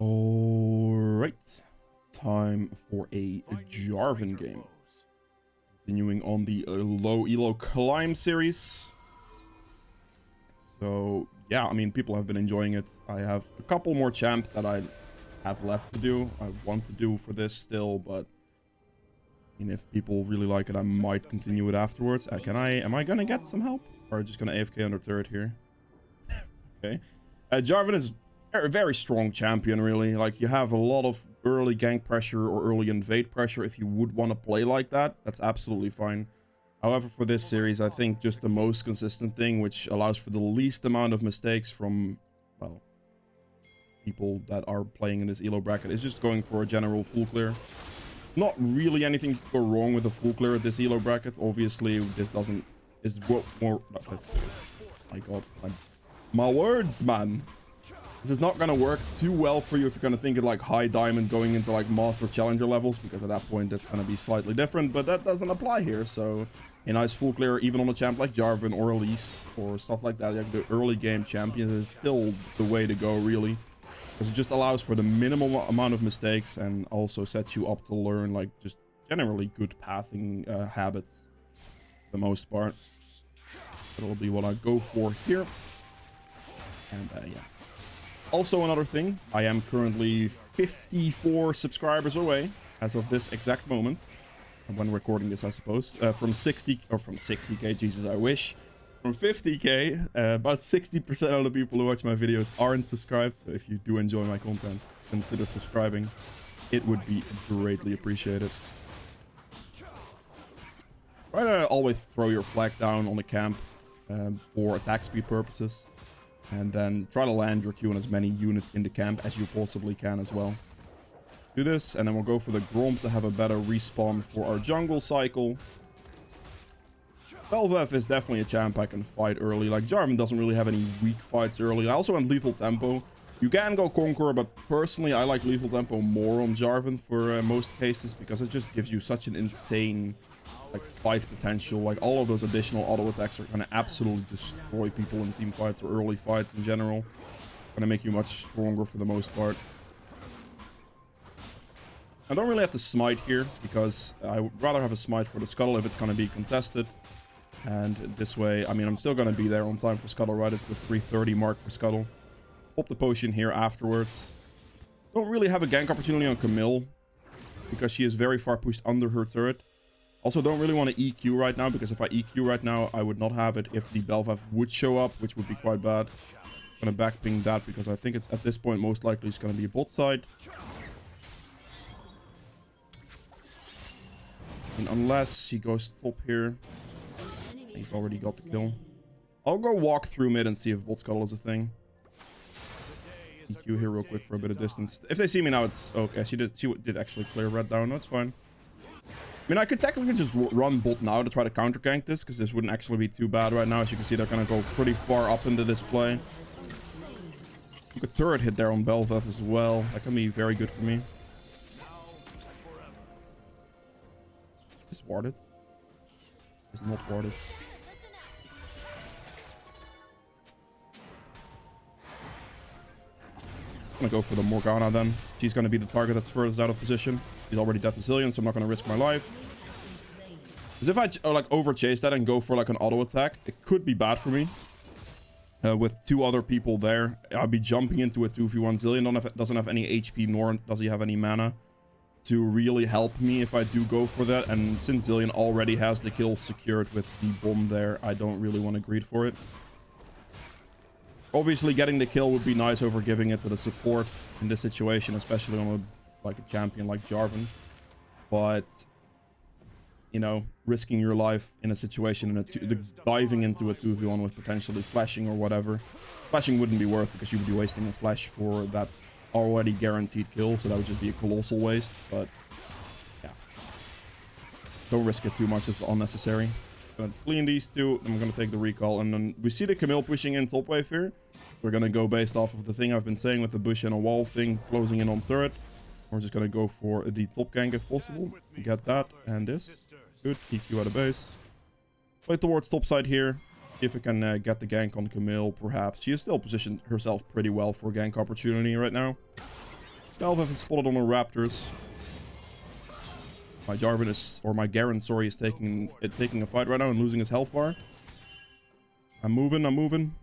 Alright, time for a Jarvan game. Continuing on the low elo climb series. So yeah, I mean, people have been enjoying it. I have a couple more champs that I have left to do. I want to do for this still, but I mean, if people really like it, I might continue it afterwards. Am I gonna get some help? Or just gonna AFK under turret here? Okay. Jarvan is a very strong champion, really. Like, you have a lot of early gank pressure or early invade pressure if you would want to play like that. That's absolutely fine. However, for this series, I think just the most consistent thing, which allows for the least amount of mistakes from, well, people that are playing in this ELO bracket, is just going for a general full clear. Not really anything to go wrong with a full clear at this ELO bracket. Obviously, this doesn't... is what more... my god. My words, man. This is not going to work too well for you if you're going to think of like high diamond going into like master challenger levels, because at that point that's going to be slightly different, but that doesn't apply here. So a nice full clear even on a champ like Jarvan or Elise or stuff like that, like the early game champions, is still the way to go, really, because it just allows for the minimal amount of mistakes and also sets you up to learn like just generally good pathing habits for the most part. That'll be what I go for here. And yeah. Also, another thing, I am currently 54 subscribers away as of this exact moment. And when recording this, I suppose, from 60k, Jesus, I wish. From 50k, about 60% of the people who watch my videos aren't subscribed. So if you do enjoy my content, consider subscribing. It would be greatly appreciated. Try to always throw your flag down on the camp for attack speed purposes. And then try to land your Q on as many units in the camp as you possibly can as well. Do this, and then we'll go for the Gromp to have a better respawn for our jungle cycle. Bel'Veth is definitely a champ I can fight early. Like, Jarvan doesn't really have any weak fights early. I also want lethal tempo. You can go Conqueror, but personally I like lethal tempo more on Jarvan for most cases, because it just gives you such an insane like fight potential. Like, all of those additional auto attacks are gonna absolutely destroy people in team fights or early fights in general. Gonna make you much stronger for the most part. I don't really have to smite here, because I would rather have a smite for the scuttle if it's gonna be contested. And this way, I mean, I'm still gonna be there on time for scuttle, right? It's the 3:30 mark for scuttle. Pop the potion here afterwards. Don't really have a gank opportunity on Camille, because she is very far pushed under her turret. Also, don't really want to EQ right now, because if I EQ right now, I would not have it if the Bel'Veth would show up, which would be quite bad. I'm going to backping that, because I think it's at this point most likely it's going to be a bot side. And unless he goes top here, he's already got the kill. I'll go walk through mid and see if bot scuttle is a thing. EQ here real quick for a bit of distance. If they see me now, it's okay. She did actually clear red down. That's fine. I mean, I could technically just run bot now to try to counter gank this, because this wouldn't actually be too bad right now. As you can see, they're going to go pretty far up into this play. You could turret hit there on Bel'Veth as well. That can be very good for me. Is warded. Is not warded. I'm going to go for the Morgana then. She's going to be the target that's furthest out of position. He's already dead to Zillion, so I'm not going to risk my life. Because if I like over chase that and go for like an auto attack, it could be bad for me. With two other people there, I'd be jumping into a 2v1. Zillion doesn't have any HP, nor does he have any mana to really help me if I do go for that. And since Zillion already has the kill secured with the bomb there, I don't really want to greed for it. Obviously, getting the kill would be nice over giving it to the support in this situation, especially on a champion like Jarvan. But, you know, risking your life in a situation diving into a 2v1 with potentially flashing or whatever. Flashing wouldn't be worth, because you would be wasting a flash for that already guaranteed kill, so that would just be a colossal waste. But yeah, don't risk it too much. It's unnecessary. Gonna clean these two, then we're gonna take the recall, and then we see the Camille pushing in top wave here. We're gonna go based off of the thing I've been saying with the bush and a wall thing, closing in on turret. We're just gonna go for the top gank if possible. Get that and this. Good. EQ out of base. Play towards top side here. See if we can get the gank on Camille, perhaps. She has still positioned herself pretty well for gank opportunity right now. Bel'Veth is spotted on the Raptors. My Jarvan is, or my Garen, sorry, is taking a fight right now and losing his health bar. I'm moving.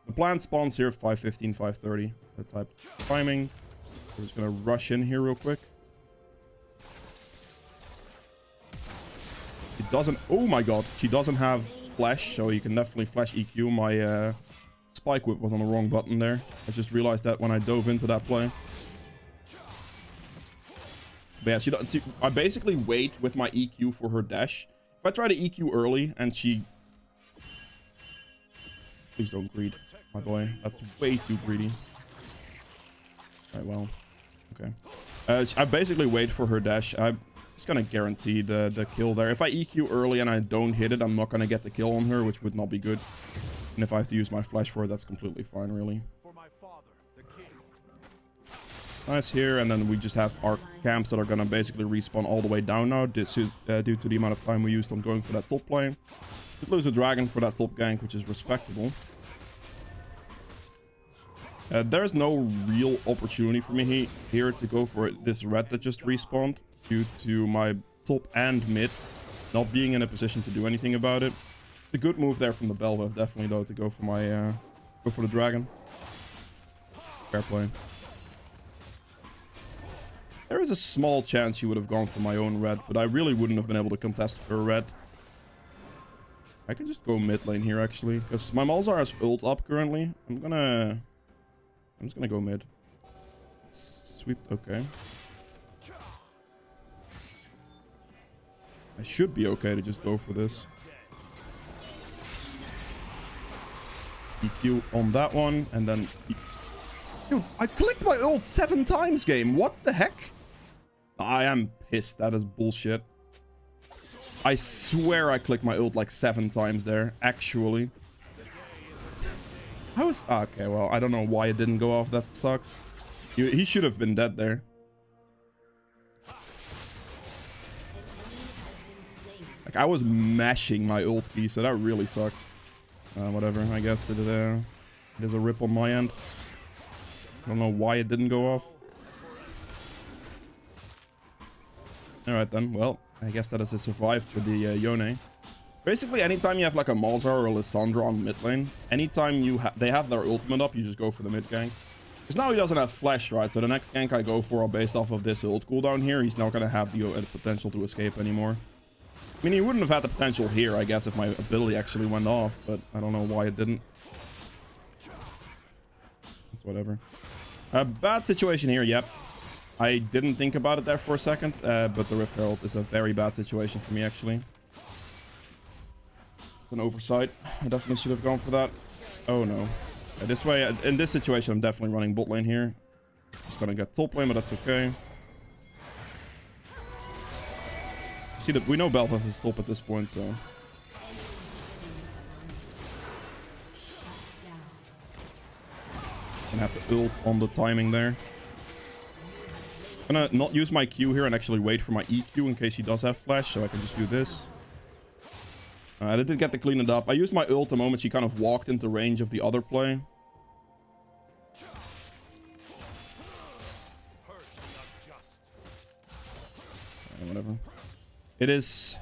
The plant spawns here 5:15, 5:30. That type of timing. We're just gonna rush in here real quick. She doesn't, oh my god, she doesn't have flash, so you can definitely flash EQ. My spike whip was on the wrong button there. I just realized that when I dove into that play. But yeah, she doesn't. I basically wait with my EQ for her dash. If I try to EQ early and she... Please don't greed, my boy. That's way too greedy. Alright, well. Okay. I basically wait for her dash. I'm just gonna guarantee the kill there. If I EQ early and I don't hit it, I'm not gonna get the kill on her, which would not be good. And if I have to use my flash for it, that's completely fine, really. Nice here, and then we just have our camps that are gonna basically respawn all the way down now, due to the amount of time we used on going for that top lane. Could lose a dragon for that top gank, which is respectable. There's no real opportunity for me here to go for this red that just respawned, due to my top and mid not being in a position to do anything about it. It's a good move there from the Bel'Veth, definitely, though, to go for my go for the dragon. Fair play. There is a small chance she would have gone for my own red, but I really wouldn't have been able to contest her red. I can just go mid lane here, actually, because my Malzahar has ult up currently. I'm just gonna go mid. Sweep, okay. I should be okay to just go for this. EQ on that one, and then... Dude, I clicked my ult 7 times, game. What the heck? I am pissed. That is bullshit. I swear I clicked my ult like 7 times there, actually. I was... Okay, well, I don't know why it didn't go off. That sucks. He should have been dead there. Like, I was mashing my ult key, so that really sucks. Whatever, I guess it is a rip on my end. I don't know why it didn't go off. Alright then, well, I guess that is a survive for the Yone. Basically, anytime you have like a Malzahar or a Lissandra on mid lane, anytime they have their ultimate up, you just go for the mid gank. Because now he doesn't have flash, right? So the next gank I go for, based off of this ult cooldown here, he's not going to have the potential to escape anymore. I mean, he wouldn't have had the potential here, I guess, if my ability actually went off, but I don't know why it didn't. It's whatever. A bad situation here, yep. I didn't think about it there for a second, but the Rift Herald is a very bad situation for me, actually. It's an oversight. I definitely should have gone for that. Oh, no. This way, in this situation, I'm definitely running bot lane here. Just gonna get top lane, but that's okay. See that we know Bel'Veth is top at this point, so... Gonna have to ult on the timing there. Gonna not use my Q here and actually wait for my EQ in case he does have flash, so I can just do this. I didn't get to clean it up. I used my ult the moment she kind of walked into range of the other play. Whatever. It is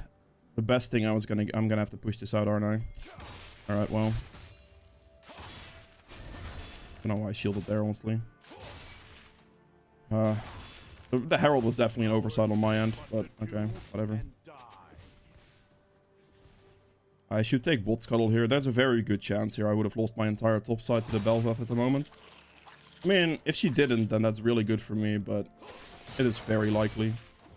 the best thing I'm gonna have to push this out, aren't I? Alright, well. I don't know why I shielded there, honestly. The Herald was definitely an oversight on my end, but okay, whatever. I should take bot scuttle here. There's a very good chance here I would have lost my entire top side to the Bel'Veth at the moment. I mean, if she didn't, then that's really good for me, but it is very likely.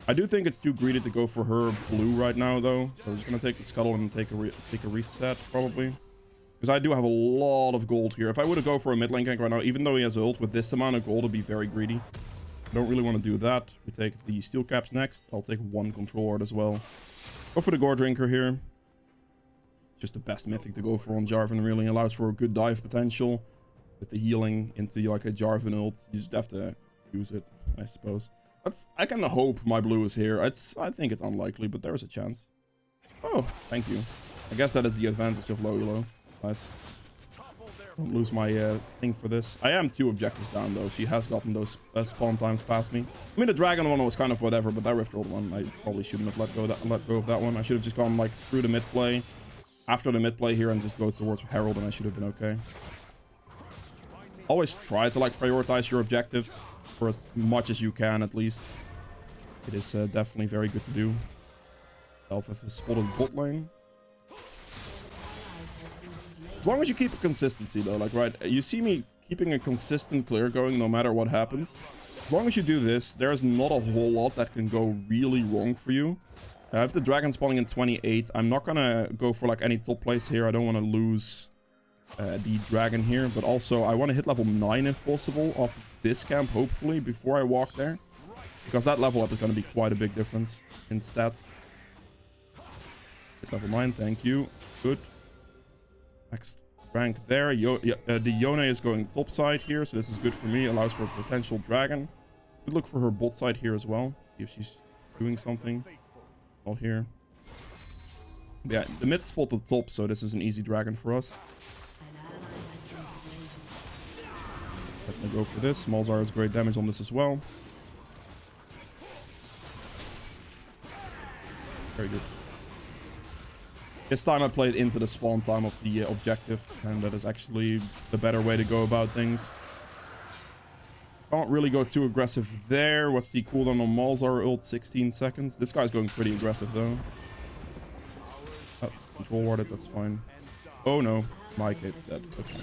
I do think it's too greedy to go for her blue right now, though. So I'm just going to take the scuttle and take a reset, probably. Because I do have a lot of gold here. If I were to go for a mid lane gank right now, even though he has ult, with this amount of gold, it'd be very greedy. I don't really want to do that. We take the steel caps next. I'll take one control art as well. Go for the gore drinker here. Just the best mythic to go for on Jarvan, really. Allows for a good dive potential. With the healing into like a Jarvan ult. You just have to use it, I suppose. I kind of hope my blue is here. I think it's unlikely, but there is a chance. Oh, thank you. I guess that is the advantage of low ELO. Nice. Don't lose my thing for this. I am 2 objectives down, though. She has gotten those spawn times past me. I mean, the dragon one was kind of whatever, but that Rift Herald one, I probably shouldn't have let go of that one. I should have just gone, like, through the mid play, after the mid play here, and just go towards Herald, and I should have been okay. Always try to, like, prioritize your objectives for as much as you can, at least. It is definitely very good to do. Bel'Veth has spotted bot lane. As long as you keep a consistency, though, like, right, you see me keeping a consistent clear going no matter what happens. As long as you do this, there's not a whole lot that can go really wrong for you. I have the dragon spawning in 28. I'm not gonna go for, like, any top place here. I don't want to lose the dragon here, but also I want to hit level 9 if possible off this camp, hopefully, before I walk there. Because that level up is going to be quite a big difference in stats. Hit level 9, thank you. Good. Next rank there. The Yone is going top side here, so this is good for me. Allows for a potential dragon. Could look for her bot side here as well. See if she's doing something. All here. Yeah, the mid spot at the top, so this is an easy dragon for us. Let me go for this. Malzahar has great damage on this as well. Very good. This time I played into the spawn time of the objective, and that is actually the better way to go about things. Can't really go too aggressive there. What's the cooldown on Malzahar ult? 16 seconds. This guy's going pretty aggressive though. Oh, control warded, that's fine. Oh no, my Kate's dead. Okay.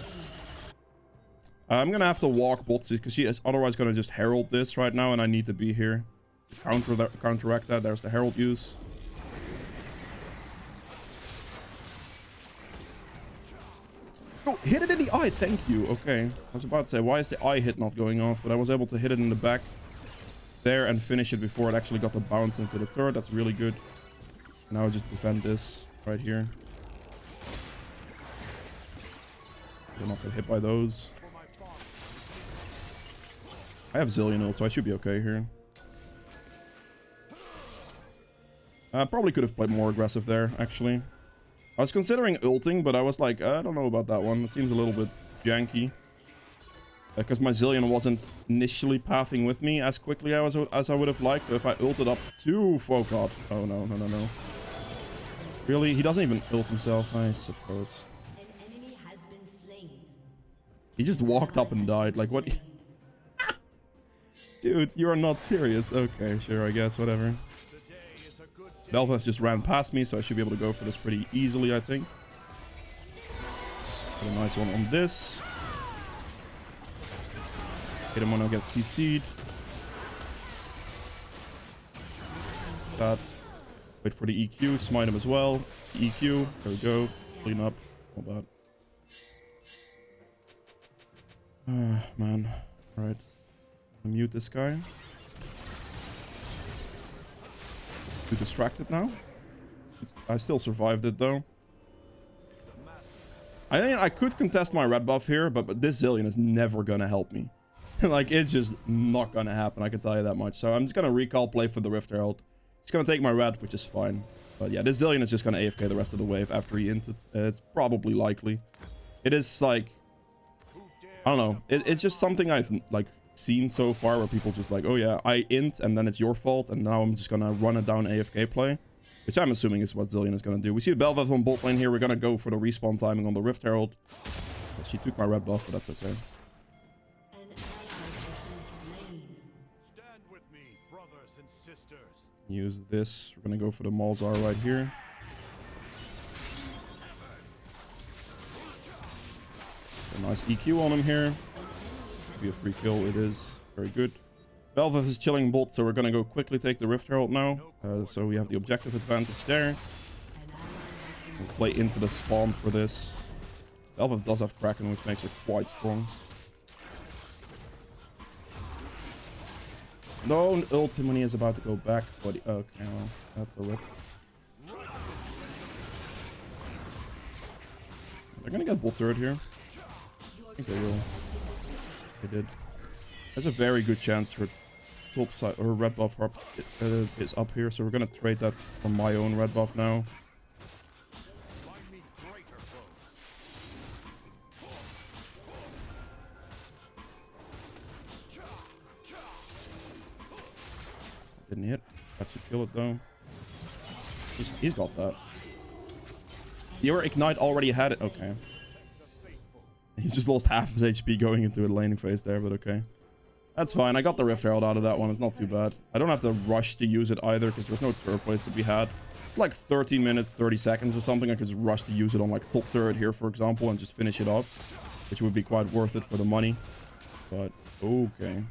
I'm gonna have to walk Botsi because she is otherwise gonna just herald this right now, and I need to be here to counteract that. There's the herald use. Oh, hit it in the eye. Thank you. Okay, I was about to say, why is the eye hit not going off? But I was able to hit it in the back there and finish it before it actually got the bounce into the turret. That's really good. Now I just defend this right here. They're not get hit by those. I have Zillion ult, so I should be okay here. I probably could have played more aggressive there, actually. I was considering ulting, but I was like, I don't know about that one. It seems a little bit janky. Because my Zillion wasn't initially pathing with me as quickly as I would have liked. So if I ulted up too... Oh god. Oh no, no, no, no. Really? He doesn't even ult himself, I suppose. He just walked up and died. Like, what... Dude, you are not serious. Okay, sure, I guess, whatever. Bel'Veth just ran past me, so I should be able to go for this pretty easily, I think. Get a nice one on this. Hit him when I get CC'd. That. Wait for the EQ, smite him as well. EQ, there we go. Clean up. All that. Man. Alright. Mute this guy. Too distracted now. I still survived it though. I think I could contest my red buff here, but this Zillion is never gonna help me. Like, it's just not gonna happen, I can tell you that much. So I'm just gonna recall play for the Rift Herald. He's gonna take my red, which is fine. But yeah, this Zillion is just gonna AFK the rest of the wave after he inted. It's probably likely. It is like... I don't know. It's just something I've, like... seen so far where people just like, oh yeah, I int and then it's your fault and now I'm just gonna run it down AFK play, which I'm assuming is what Zillion is gonna do. We see the Bel'Veth on bot lane here. We're gonna go for the respawn timing on the Rift Herald. She took my red buff, but that's okay. Stand with me, brothers and sisters. Use this. We're gonna go for the Malzahar right here. A nice EQ on him here. Be a free kill. It is very good. Bel'Veth is chilling bot, so we're gonna go quickly take the Rift Herald now. So we have the objective advantage there. We'll play into the spawn for this. Bel'Veth does have Kraken, which makes it quite strong. Don't ult him when he is about to go back. But okay, well, that's a rip. They're gonna get bot turret here. I think they will. They did. There's a very good chance her top side or red buff up, is up here, so we're gonna trade that for my own red buff now. Didn't hit. That should kill it though. He's got that. Your Ignite already had it. Okay. He's just lost half his HP going into a laning phase there, but okay. That's fine. I got the Rift Herald out of that one. It's not too bad. I don't have to rush to use it either because there's no turret plays to be had. It's like 13 minutes, 30 seconds or something. I could just rush to use it on like top turret here, for example, and just finish it off, which would be quite worth it for the money. But okay.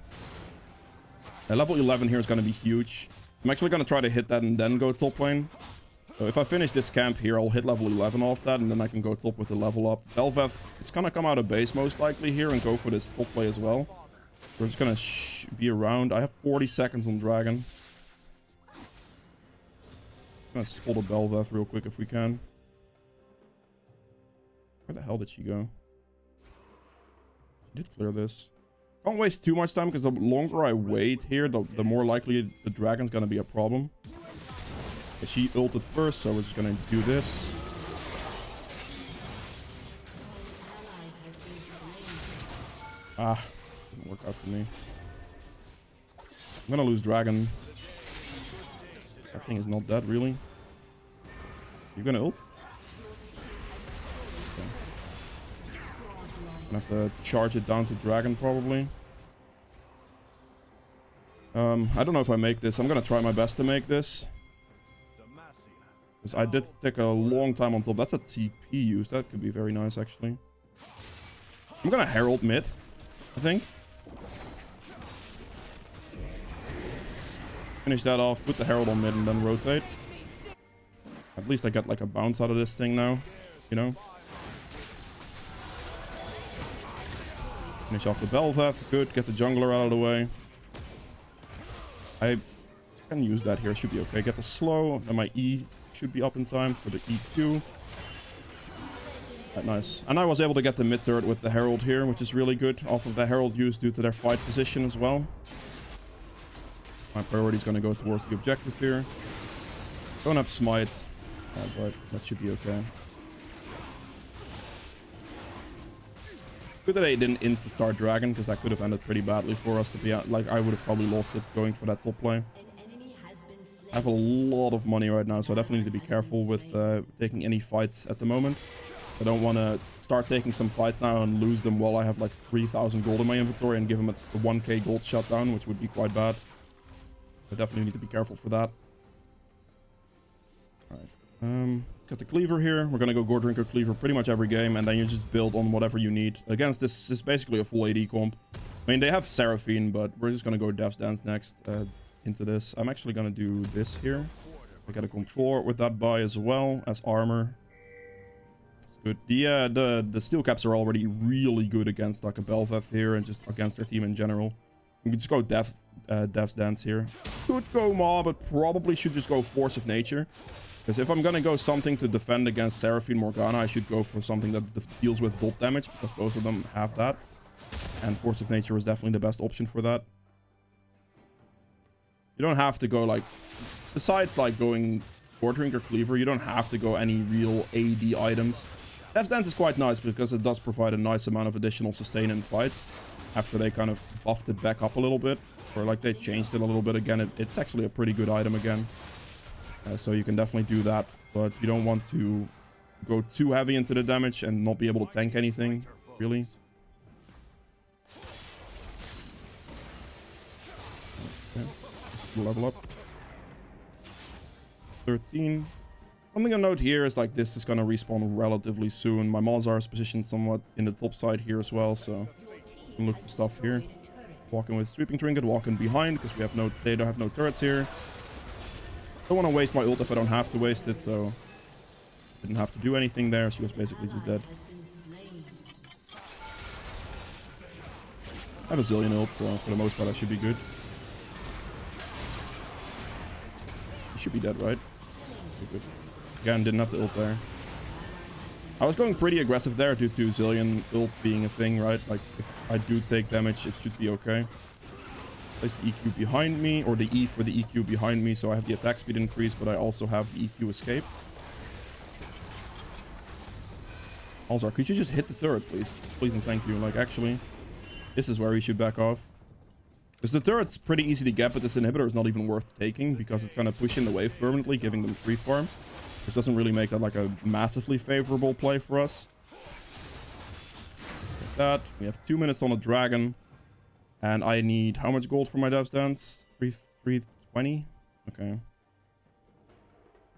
Level 11 here is going to be huge. I'm actually going to try to hit that and then go top lane. So if I finish this camp here, I'll hit level 11 off that, and then I can go top with the level up. Bel'Veth is going to come out of base most likely here and go for this top play as well. We're just going to be around. I have 40 seconds on Dragon. I'm going to spot a Bel'Veth real quick if we can. Where the hell did she go? She did clear this. Can't waste too much time because the longer I wait here, the more likely the Dragon's going to be a problem. She ulted first, so we're just gonna do this. Ah, didn't work out for me. I'm gonna lose Dragon. That thing is not dead, really. You're gonna ult? Okay. Gonna have to charge it down to Dragon, probably. I don't know if I make this. I'm gonna try my best to make this. Because I did take a long time on top. That's a TP use. That could be very nice, actually. I'm gonna Herald mid, I think. Finish that off, put the Herald on mid, and then rotate. At least I got like a bounce out of this thing now, you know? Finish off the Bel'Veth. Good, get the jungler out of the way. I can use that here, should be okay. Get the slow, and my E should be up in time for the EQ. Right, nice. And I was able to get the mid turret with the Herald here, which is really good. Off of the Herald use due to their fight position as well. My priority is going to go towards the objective here. Don't have smite, but that should be okay. Good that I didn't insta-start Dragon, because that could have ended pretty badly for us to be out. Like, I would have probably lost it going for that top play. I have a lot of money right now, so I definitely need to be careful with taking any fights at the moment. I don't want to start taking some fights now and lose them while I have like 3,000 gold in my inventory and give them a 1k gold shutdown, which would be quite bad. I definitely need to be careful for that. Alright. Let's get the Cleaver here. We're going to go Gore Drinker Cleaver pretty much every game, and then you just build on whatever you need. Against this is basically a full AD comp. I mean, they have Seraphine, but we're just going to go Death's Dance next. Into this. I'm actually gonna do this here. I got a controller with that buy as well as armor. It's good. The steel caps are already really good against like a Bel'Veth here and just against their team in general. You can just go Death's Dance here. Could go Maw, but probably should just go Force of Nature. Because if I'm gonna go something to defend against Seraphine Morgana, I should go for something that deals with dot damage, because both of them have that. And Force of Nature is definitely the best option for that. You don't have to go like, besides like going Gore Drinker Cleaver, you don't have to go any real AD items. Death's Dance is quite nice because it does provide a nice amount of additional sustain in fights. After they kind of buffed it back up a little bit, or like they changed it a little bit again, it's actually a pretty good item again. So you can definitely do that, but you don't want to go too heavy into the damage and not be able to tank anything, really. Level up 13. Something to note here is like this is going to respawn relatively soon. My Malzahar is positioned somewhat in the top side here as well, so you can look for stuff here. Walking with Sweeping Trinket, walking behind because they don't have no turrets here. Don't want to waste my ult if I don't have to waste it, so didn't have to do anything there. She was basically just dead. I have a zillion ults, so for the most part I should be good. Should be dead, right? Good. Again, didn't have the ult there. I was going pretty aggressive there due to Zillion ult being a thing, right? Like, if I do take damage, it should be okay. Place the EQ behind me, or the E for the EQ behind me, so I have the attack speed increase, but I also have the EQ escape. Malzahar, could you just hit the turret, please? Please and thank you. Like, actually, this is where he should back off. Because the turret's pretty easy to get, but this inhibitor is not even worth taking because it's going to push in the wave permanently, giving them free farm. Which doesn't really make that like a massively favorable play for us. Like that. We have 2 minutes on a dragon. And I need how much gold for my devs dance? 320? Okay.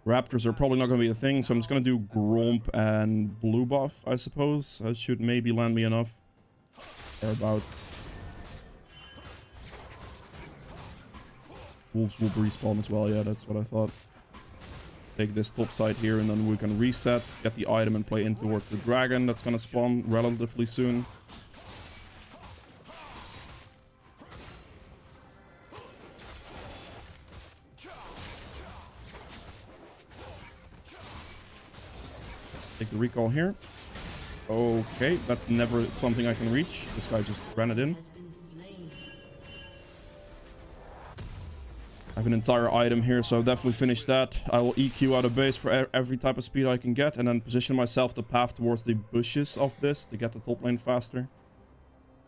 Raptors are probably not going to be a thing, so I'm just going to do Gromp and blue buff, I suppose. That should maybe land me enough. Thereabouts. Wolves will respawn as well, yeah, that's what I thought. Take this top side here, and then we can reset, get the item, and play in towards the dragon that's going to spawn relatively soon. Take the recall here. Okay, that's never something I can reach. This guy just ran it in. I have an entire item here, so I'll definitely finish that. I will EQ out of base for every type of speed I can get, and then position myself the path towards the bushes of this to get the top lane faster.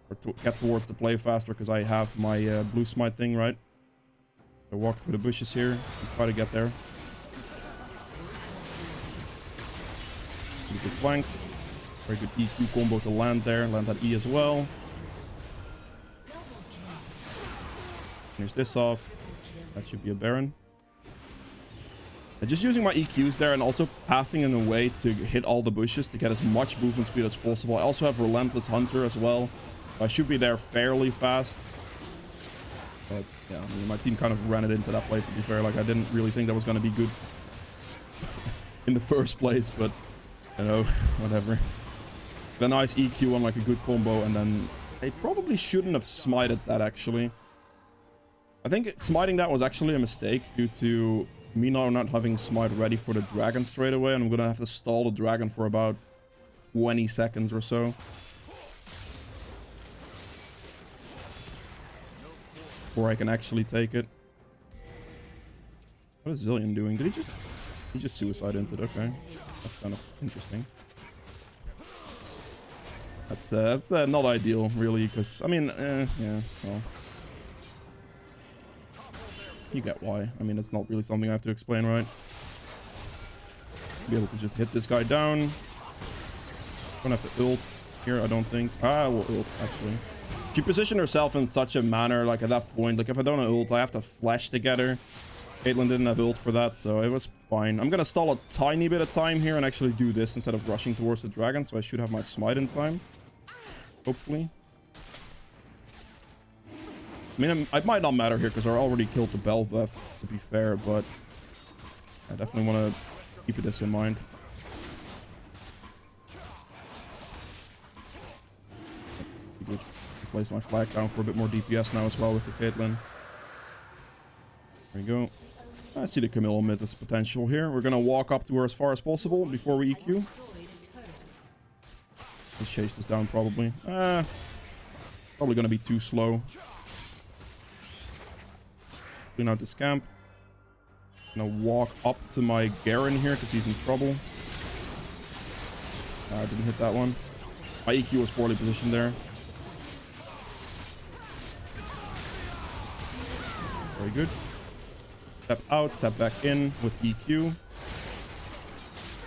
Or to get towards the play faster, because I have my blue smite thing, right? So walk through the bushes here and try to get there. Pretty good flank. Very good EQ combo to land there. Land that E as well. Finish this off. That should be a Baron. And just using my EQs there and also pathing in a way to hit all the bushes to get as much movement speed as possible. I also have Relentless Hunter as well. I should be there fairly fast. But yeah, I mean, my team kind of ran it into that play, to be fair. Like, I didn't really think that was going to be good in the first place, but you know, whatever. The nice EQ on like a good combo, and then they probably shouldn't have smited that, actually. I think smiting that was actually a mistake due to me now not having smite ready for the dragon straight away, and I'm gonna have to stall the dragon for about 20 seconds or so. Before I can actually take it. What is Zillion doing? Did he just suicide into it? Okay. That's kind of interesting. That's not ideal, really, because, I mean, yeah, well. You get why. I mean, it's not really something I have to explain, right? Be able to just hit this guy down. Don't have to ult here, I don't think. Ah, I will ult, actually. She positioned herself in such a manner, like, at that point, like, if I don't have ult, I have to flash together. Caitlyn didn't have ult for that, so it was fine. I'm gonna stall a tiny bit of time here and actually do this instead of rushing towards the dragon, so I should have my smite in time. Hopefully. I mean, it might not matter here because I already killed the Bel'Veth, to be fair, but I definitely want to keep this in mind. Place my flag down for a bit more DPS now as well with the Caitlyn. There we go. I see the Camille mid as potential here. We're going to walk up to her as far as possible before we EQ. Let's chase this down probably. Probably going to be too slow. Clean out this camp. Gonna walk up to my Garen here because he's in trouble. I didn't hit that one. My EQ was poorly positioned there. Very good. Step out, step back in with EQ. And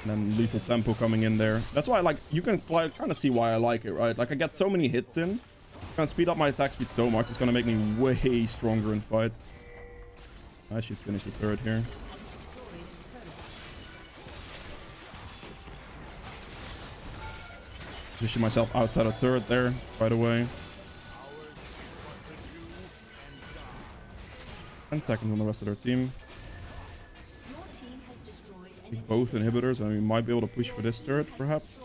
then lethal tempo coming in there. That's why, like, you can kind of see why I like it, right? Like, I get so many hits in. It's gonna speed up my attack speed so much. It's gonna make me way stronger in fights. I should finish the turret here. Position myself outside a turret there right away. 10 seconds on the rest of their team. Both inhibitors, and we might be able to push for this turret, perhaps.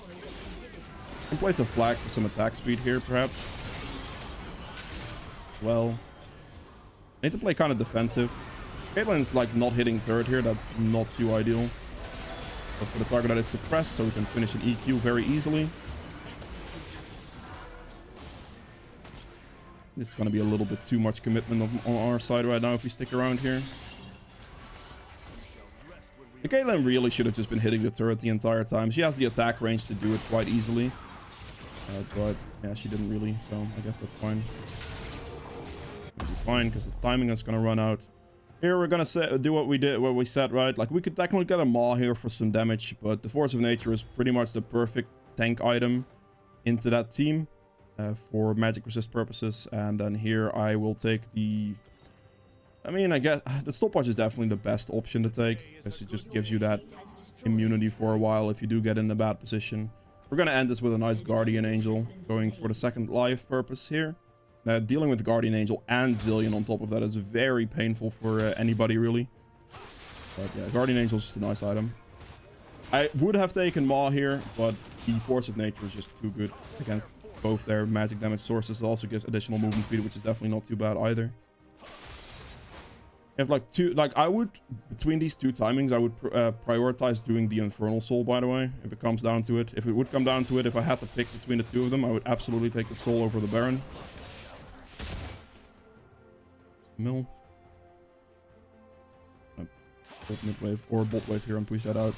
Can place a flag for some attack speed here, perhaps. Well, I need to play kind of defensive. Caitlyn's like not hitting turret here. That's not too ideal. But for the target that is suppressed, so we can finish an EQ very easily. This is going to be a little bit too much commitment on our side right now if we stick around here. The Caitlyn really should have just been hitting the turret the entire time. She has the attack range to do it quite easily. But yeah, she didn't really, so I guess that's fine. be fine because its timing is going to run out. Here we're going to do what we said, right? Like, we could technically get a Maw here for some damage, but the Force of Nature is pretty much the perfect tank item into that team for magic resist purposes. And then here I will take the... I mean, I guess the stopwatch is definitely the best option to take because it just gives you that immunity for a while if you do get in a bad position. We're going to end this with a nice Guardian Angel, going for the second life purpose here. Now, dealing with Guardian Angel and Zillion on top of that is very painful for anybody, really. But yeah, Guardian Angel is just a nice item. I would have taken Maw here, but the Force of Nature is just too good against both their magic damage sources. It also gives additional movement speed, which is definitely not too bad either. If I would, between these two timings, I would prioritize doing the Infernal Soul, by the way, if it comes down to it. If it would come down to it, if I had to pick between the two of them, I would absolutely take the Soul over the Baron. Mill. Put mid wave or bot wave here and push that out.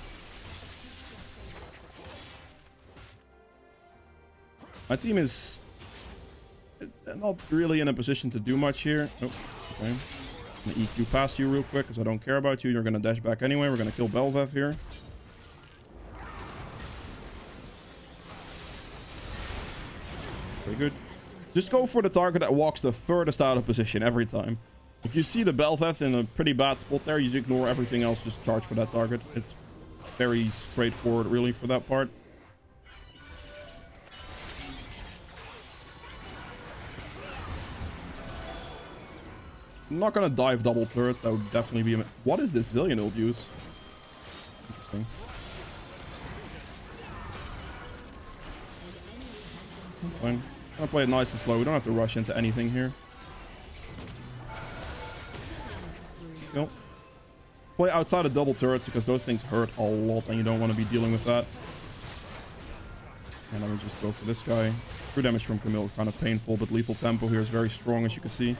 My team is not really in a position to do much here. Oh, okay. I'm gonna EQ past you real quick because I don't care about you. You're gonna dash back anyway. We're gonna kill Belvev here. Very good. Just go for the target that walks the furthest out of position every time. If you see the Belvev in a pretty bad spot there, you just ignore everything else. Just charge for that target. It's very straightforward, really, for that part. I'm not gonna dive double turrets. That would definitely be... What is this Zillion ult use? Interesting. That's fine. I'm gonna play it nice and slow. We don't have to rush into anything here. Nope. Play outside of double turrets because those things hurt a lot and you don't want to be dealing with that. And let me just go for this guy. True damage from Camille, kind of painful, but lethal tempo here is very strong, as you can see.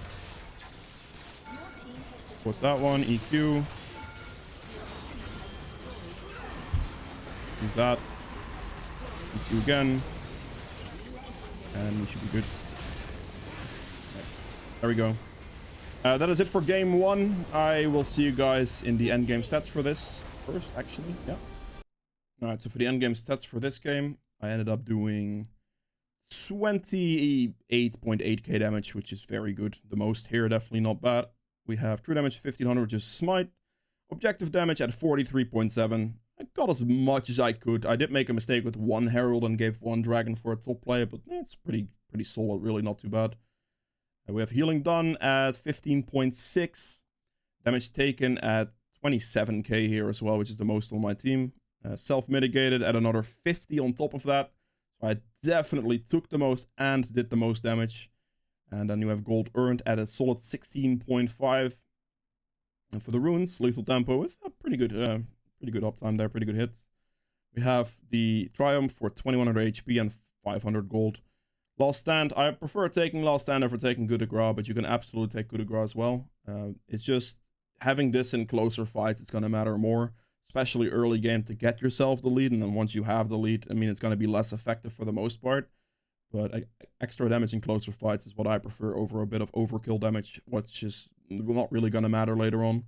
What's that one? EQ. Use that. EQ again. And we should be good. Right. There we go. That is it for game 1. I will see you guys in the endgame stats for this. First, actually. Yeah. Alright, so for the endgame stats for this game, I ended up doing 28.8k damage, which is very good. The most here, definitely not bad. We have true damage 1500, which is smite. Objective damage at 43.7. I got as much as I could. I did make a mistake with one Herald and gave one Dragon for a top player, but it's pretty solid, really not too bad. We have healing done at 15.6. Damage taken at 27k here as well, which is the most on my team. Self-mitigated at another 50 on top of that. So I definitely took the most and did the most damage. And then you have gold earned at a solid 16.5. And for the runes, lethal tempo with a pretty good uptime there, pretty good hits. We have the Triumph for 2100 HP and 500 gold. Last Stand, I prefer taking Last Stand over taking Coup de Grace, but you can absolutely take Coup de Grace as well. It's just having this in closer fights, it's going to matter more, especially early game to get yourself the lead. And then once you have the lead, I mean, it's going to be less effective for the most part. But extra damage in closer fights is what I prefer over a bit of overkill damage, which is not really going to matter later on.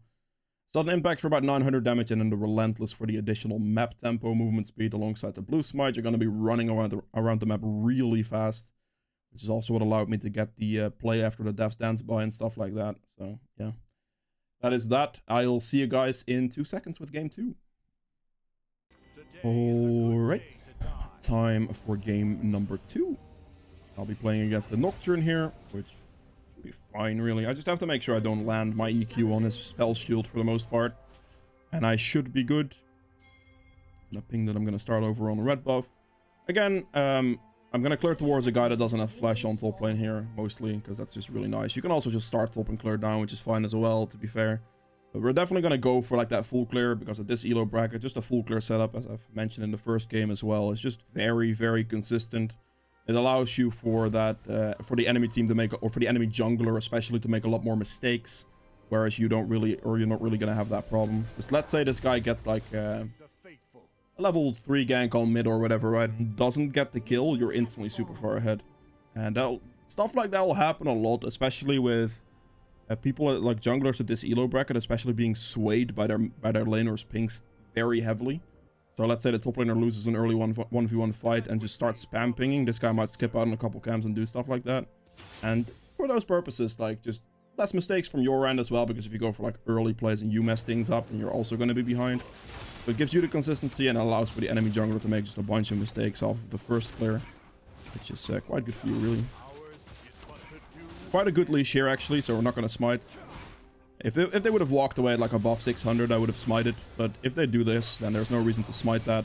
Sudden Impact for about 900 damage, and then the Relentless for the additional map tempo, movement speed alongside the Blue Smite. You're going to be running around the map really fast, which is also what allowed me to get the play after the Death's Dance by and stuff like that. So, yeah. That is that. I'll see you guys in 2 seconds with game 2. Alright. Time for game number 2. I'll be playing against the Nocturne here, which should be fine, really. I just have to make sure I don't land my EQ on his spell shield for the most part. And I should be good. I'm gonna ping that I'm gonna start over on the red buff. Again, I'm gonna clear towards a guy that doesn't have flash on top lane here, mostly, because that's just really nice. You can also just start top and clear down, which is fine as well, to be fair. But we're definitely gonna go for like that full clear, because at this ELO bracket, just a full clear setup, as I've mentioned in the first game as well, is just very, very consistent. It allows you for that, for the enemy team to make, or for the enemy jungler especially, to make a lot more mistakes, whereas you don't really, or you're not really gonna have that problem. Because let's say this guy gets like a level 3 gank on mid or whatever, right? Doesn't get the kill, you're instantly super far ahead, and stuff like that will happen a lot, especially with People like junglers at this ELO bracket, especially being swayed by their laner's pings very heavily. So let's say the top laner loses an early 1v1 fight and just starts spam pinging. This guy might skip out on a couple camps and do stuff like that. And for those purposes, like, just less mistakes from your end as well, because if you go for like early plays and you mess things up, and you're also going to be behind. So it gives you the consistency and allows for the enemy jungler to make just a bunch of mistakes off of the first player, which is quite good for you, really. Quite a good leash here, actually, so we're not going to smite. If they would have walked away at like above 600, I would have smited. But if they do this, then there's no reason to smite that,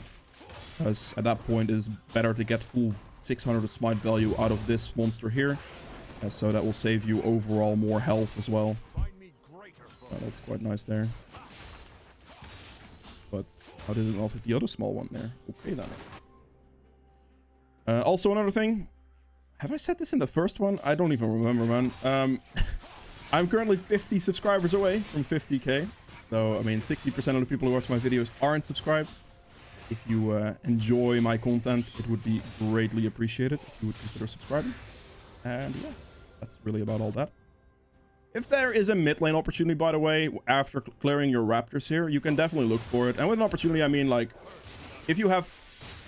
because at that point it is better to get full 600 of smite value out of this monster here. So that will save you overall more health as well. That's quite nice there. But how did it not hit the other small one there? Okay, then. Also, another thing. Have I said this in the first one? I don't even remember, man. I'm currently 50 subscribers away from 50k. So, I mean, 60% of the people who watch my videos aren't subscribed. If you enjoy my content, it would be greatly appreciated if you would consider subscribing. And yeah, that's really about all that. If there is a mid lane opportunity, by the way, after clearing your raptors here, you can definitely look for it. And with an opportunity, I mean, like, if you have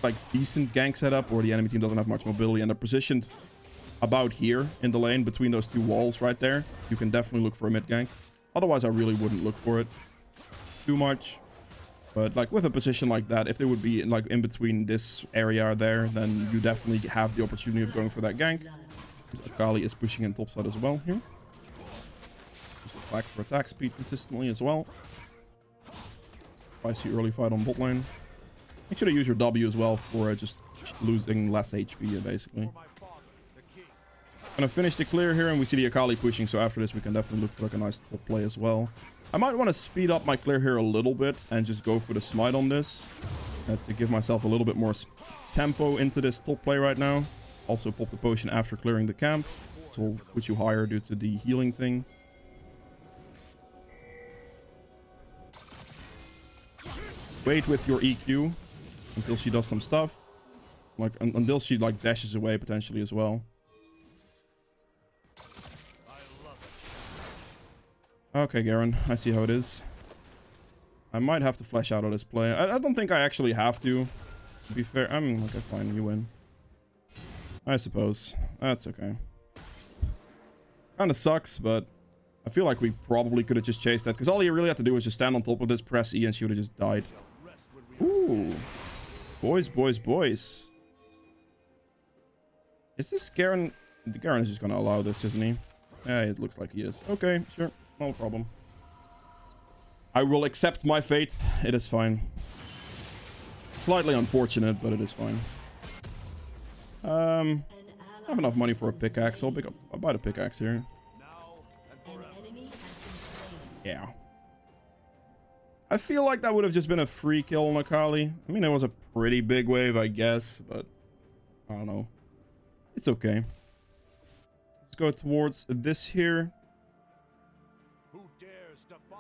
like decent gank setup, or the enemy team doesn't have much mobility and they're positioned about here in the lane between those two walls right there, you can definitely look for a mid gank. Otherwise, I really wouldn't look for it too much. But like with a position like that, if they would be like in between this area there, then you definitely have the opportunity of going for that gank. Akali is pushing in topside as well here. Just back for attack speed consistently as well. Spicy early fight on bot lane. Make sure to use your W as well for just losing less HP, basically. Gonna finish the clear here, and we see the Akali pushing, so after this we can definitely look for like a nice top play as well. I might want to speed up my clear here a little bit and just go for the smite on this to give myself a little bit more tempo into this top play right now. Also pop the potion after clearing the camp, so we'll put you higher due to the healing thing. Wait with your EQ until she does some stuff, like until she like dashes away potentially as well. Okay, Garen, I see how it is. I might have to flash out of this play. I don't think I actually have to be fair. I mean, okay, fine, you win. I suppose. That's okay. Kinda sucks, but I feel like we probably could have just chased that, because all you really had to do was just stand on top of this, press E, and she would have just died. Ooh. Boys, boys, boys. Is this Garen? Garen is just gonna allow this, isn't he? Yeah, it looks like he is. Okay, sure. No problem. I will accept my fate. It is fine. Slightly unfortunate, but it is fine. I have enough money for a pickaxe. I'll buy the pickaxe here. Yeah. I feel like that would have just been a free kill on Akali. I mean, it was a pretty big wave, I guess, but I don't know. It's okay. Let's go towards this here.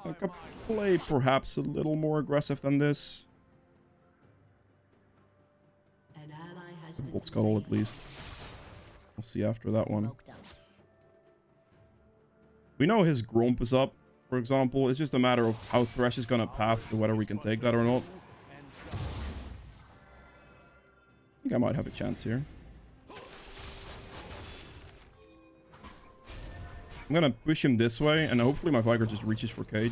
I could play perhaps a little more aggressive than this. Bolt Scuttle at least. We'll see after that one. We know his Gromp is up, for example. It's just a matter of how Thresh is going to path to whether we can take that or not. I think I might have a chance here. I'm gonna push him this way, and hopefully my Viger just reaches for cage.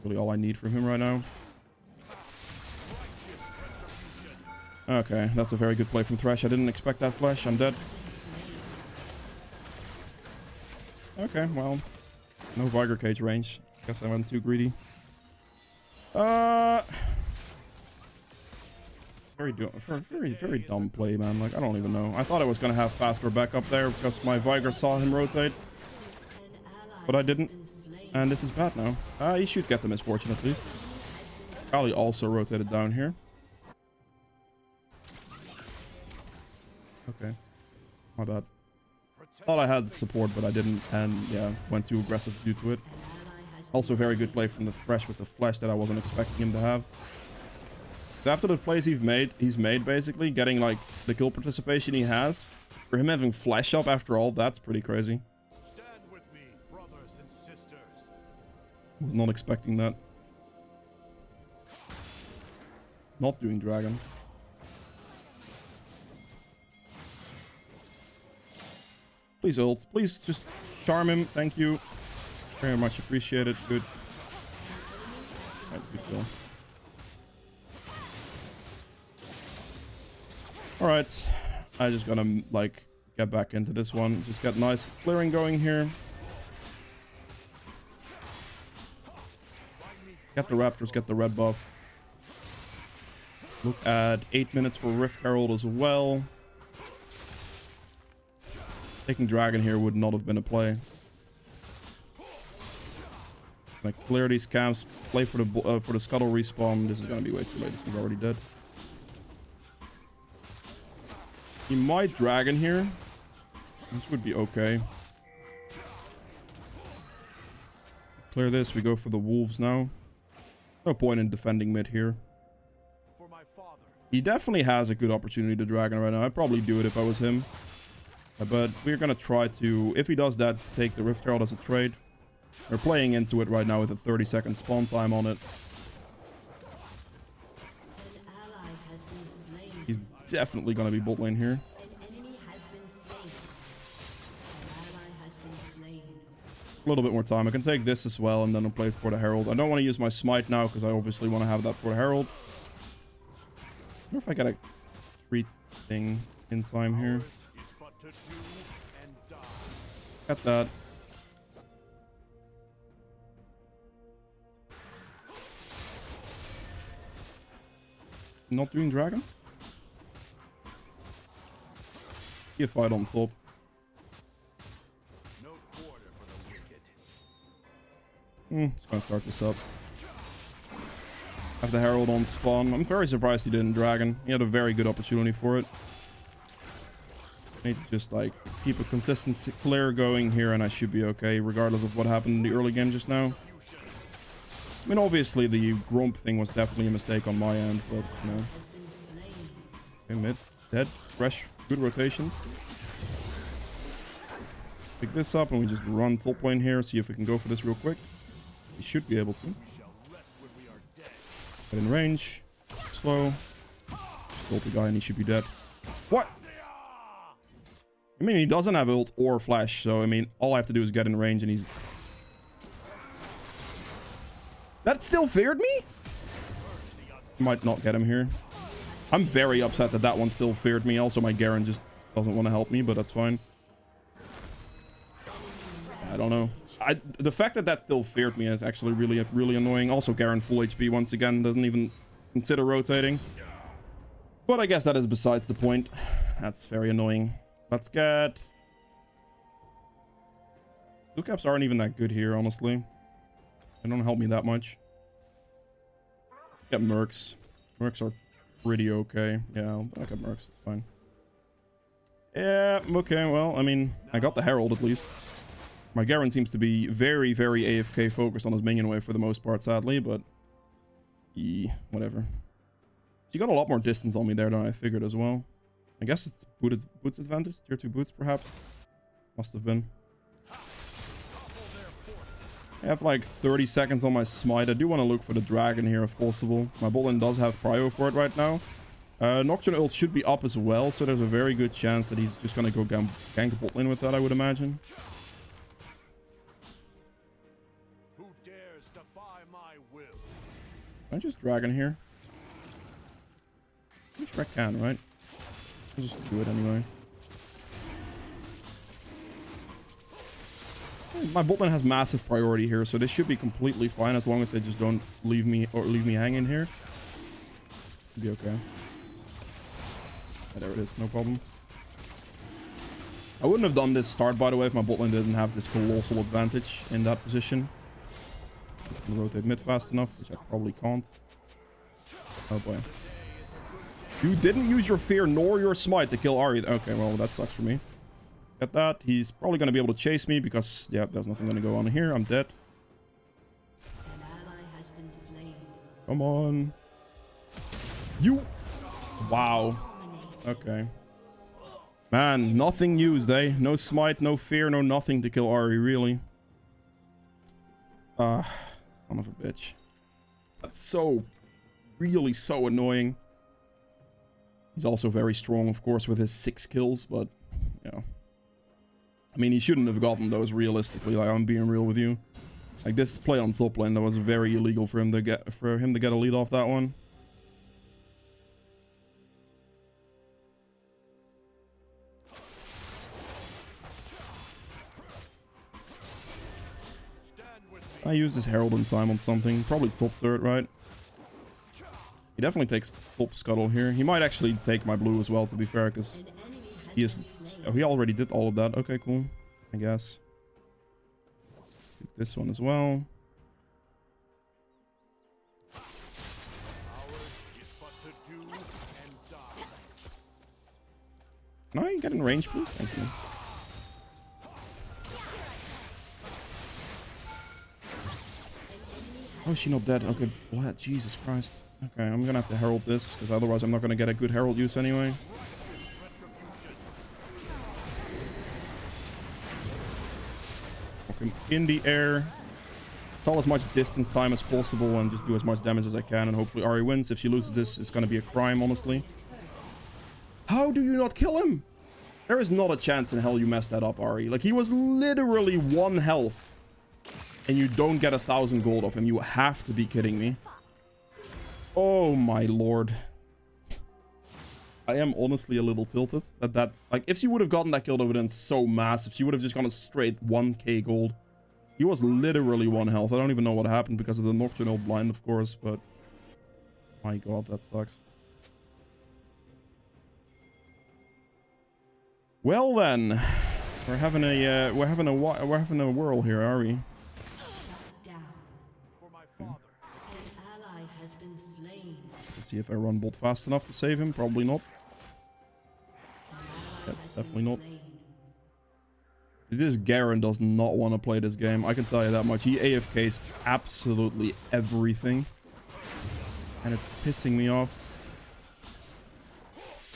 Really all I need from him right now. Okay, that's a very good play from Thresh. I didn't expect that flash. I'm dead. Okay, well, no Viger cage range. Guess I went too greedy. Very dumb play, man. Like, I don't even know. I thought I was gonna have faster backup there because my Viger saw him rotate, but I didn't. And this is bad now. He should get the misfortune at least. Kali also rotated down here. Okay, my bad. Thought I had support, but I didn't, and yeah, went too aggressive due to it. Also, very good play from the Thresh with the flash that I wasn't expecting him to have. After the plays he's made basically, getting like the kill participation he has, for him having flash up after all, that's pretty crazy. brothers and sisters. Was not expecting that. Not doing dragon. Please ult. Please just charm him. Thank you. Very much appreciated. Good. Right, good kill. Alright. I just gotta, like, get back into this one. Just get nice clearing going here. Get the Raptors, get the red buff. Look at 8 minutes for Rift Herald as well. Taking Dragon here would not have been a play. Like, clear these camps, play for the Scuttle respawn. This is gonna be way too late. He's already dead. He might Dragon here. This would be okay. Clear this. We go for the Wolves now. No point in defending mid here. For my father. He definitely has a good opportunity to Dragon right now. I'd probably do it if I was him. But we're gonna try to, if he does that, take the Rift Herald as a trade. We're playing into it right now with a 30-second spawn time on it. He's definitely gonna be bot lane here. A little bit more time. I can take this as well and then I'll play it for the Herald. I don't want to use my smite now because I obviously want to have that for the Herald. I wonder if I get a 3 thing in time here. Got that. Not doing dragon? Be a fight on top. Just gonna start this up. Have the Herald on spawn. I'm very surprised he didn't Dragon. He had a very good opportunity for it. Need to just like keep a consistent clear going here and I should be okay regardless of what happened in the early game just now. I mean, obviously the Grump thing was definitely a mistake on my end, but you know. Okay, mid. Dead. Fresh. Good rotations. Pick this up and we just run top lane here. See if we can go for this real quick. We should be able to. Get in range. Slow. Ult the guy and he should be dead. What? I mean, he doesn't have ult or flash, so I mean, all I have to do is get in range and he's... That still feared me? Might not get him here. I'm very upset that that one still feared me. Also, my Garen just doesn't want to help me, but that's fine. I don't know. The fact that that still feared me is actually really annoying. Also, Garen full HP once again, doesn't even consider rotating. But I guess that is besides the point. That's very annoying. Let's get... Blue caps aren't even that good here, honestly. They don't help me that much. Get Mercs. Mercs are pretty okay. Yeah, I'll get Mercs. It's fine. Yeah, okay, well, I mean, I got the Herald at least. My Garen seems to be very AFK focused on his minion wave for the most part, sadly, but... whatever. She got a lot more distance on me there than I figured as well. I guess it's boots advantage? Tier 2 boots, perhaps? Must have been. I have like 30 seconds on my smite. I do want to look for the dragon here if possible. My bot lane does have BRIO for it right now. Nocturne ult should be up as well, so there's a very good chance that he's just going to go gank bot lane with that, I would imagine. Who dares defy my will? Can I just dragon here? I sure I can, right? I'll just do it anyway. My bot lane has massive priority here, so this should be completely fine as long as they just don't leave me hanging here. Should be okay. Yeah, there it is, no problem. I wouldn't have done this start, by the way, if my bot lane didn't have this colossal advantage in that position. Just gonna rotate mid fast enough, which I probably can't. Oh boy. You didn't use your fear nor your smite to kill Ari. Okay, well, that sucks for me. Get that. He's probably going to be able to chase me because, yeah, there's nothing going to go on here. I'm dead. An ally has been slain. Come on. You. Wow. Okay. Man, nothing used, eh? No smite, no fear, no nothing to kill Ari, really. Son of a bitch. That's so, really so annoying. He's also very strong, of course, with his 6 kills, but, yeah. I mean, he shouldn't have gotten those realistically, like, I'm being real with you. Like, this play on top lane, that was very illegal for him to get a lead off that one. I use this Herald in time on something. Probably top turret, right? He definitely takes top scuttle here. He might actually take my blue as well, to be fair, because he is... Oh, he already did all of that. Okay, cool. I guess. Take this one as well. Can I get in range, please? Thank you. Oh, is she not dead? Okay, blood. Jesus Christ. Okay, I'm gonna have to herald this, because otherwise I'm not gonna get a good herald use anyway. Okay, in the air. Stall as much distance time as possible and just do as much damage as I can, and hopefully Ari wins. If she loses this, it's gonna be a crime, honestly. How do you not kill him? There is not a chance in hell you messed that up, Ari. Like, he was literally 1 health. And you don't get 1,000 gold off him. You have to be kidding me. Oh my lord. I am honestly a little tilted that like, if she would have gotten that kill, that would have been so massive. She would have just gone a straight 1k gold. He was literally 1 health. I don't even know what happened because of the nocturnal blind, of course, but my god, that sucks. Well then, we're having a whirl here, are we? Let's see if I run bot fast enough to save him. Probably not. Yep, definitely not. This Garen does not want to play this game. I can tell you that much. He AFKs absolutely everything. And it's pissing me off.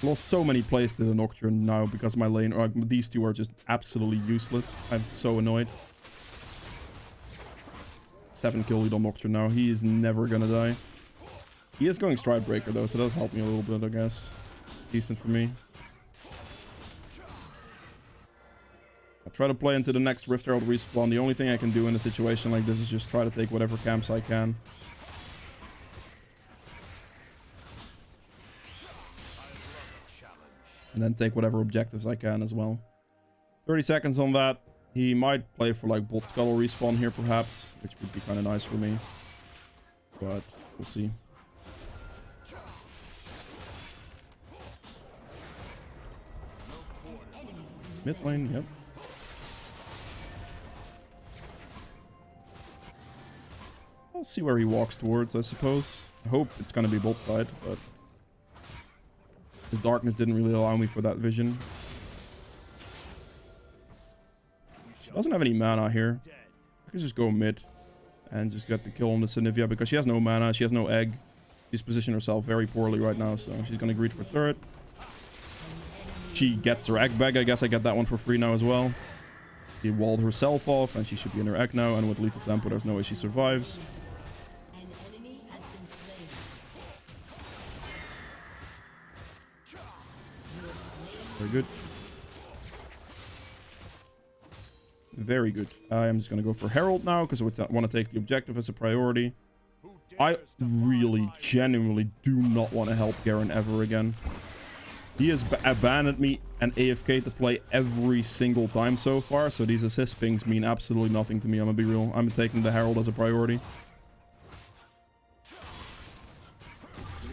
Lost so many plays to the Nocturne now because my lane... these two are just absolutely useless. I'm so annoyed. 7 kill lead on Nocturne now. He is never gonna die. He is going Stride Breaker though, so that does help me a little bit, I guess. It's decent for me. I try to play into the next Rift Herald respawn. The only thing I can do in a situation like this is just try to take whatever camps I can. And then take whatever objectives I can as well. 30 seconds on that. He might play for like bot scuttle respawn here perhaps, which would be kind of nice for me. But we'll see. Mid lane, yep. I'll see where he walks towards, I suppose. I hope it's going to be bot side, but... his darkness didn't really allow me for that vision. She doesn't have any mana here. I could just go mid and just get the kill on the Sinivia because she has no mana, she has no egg. She's positioned herself very poorly right now, so she's going to greed for turret. She gets her egg back. I guess I get that one for free now as well. She walled herself off and she should be in her egg now, and with lethal tempo there's no way she survives. Very good. Very good. I am just going to go for Herald now because I want to take the objective as a priority. I really, genuinely do not want to help Garen ever again. He has abandoned me and AFK to play every single time so far, so these assist pings mean absolutely nothing to me, I'm gonna be real. I'm taking the Herald as a priority.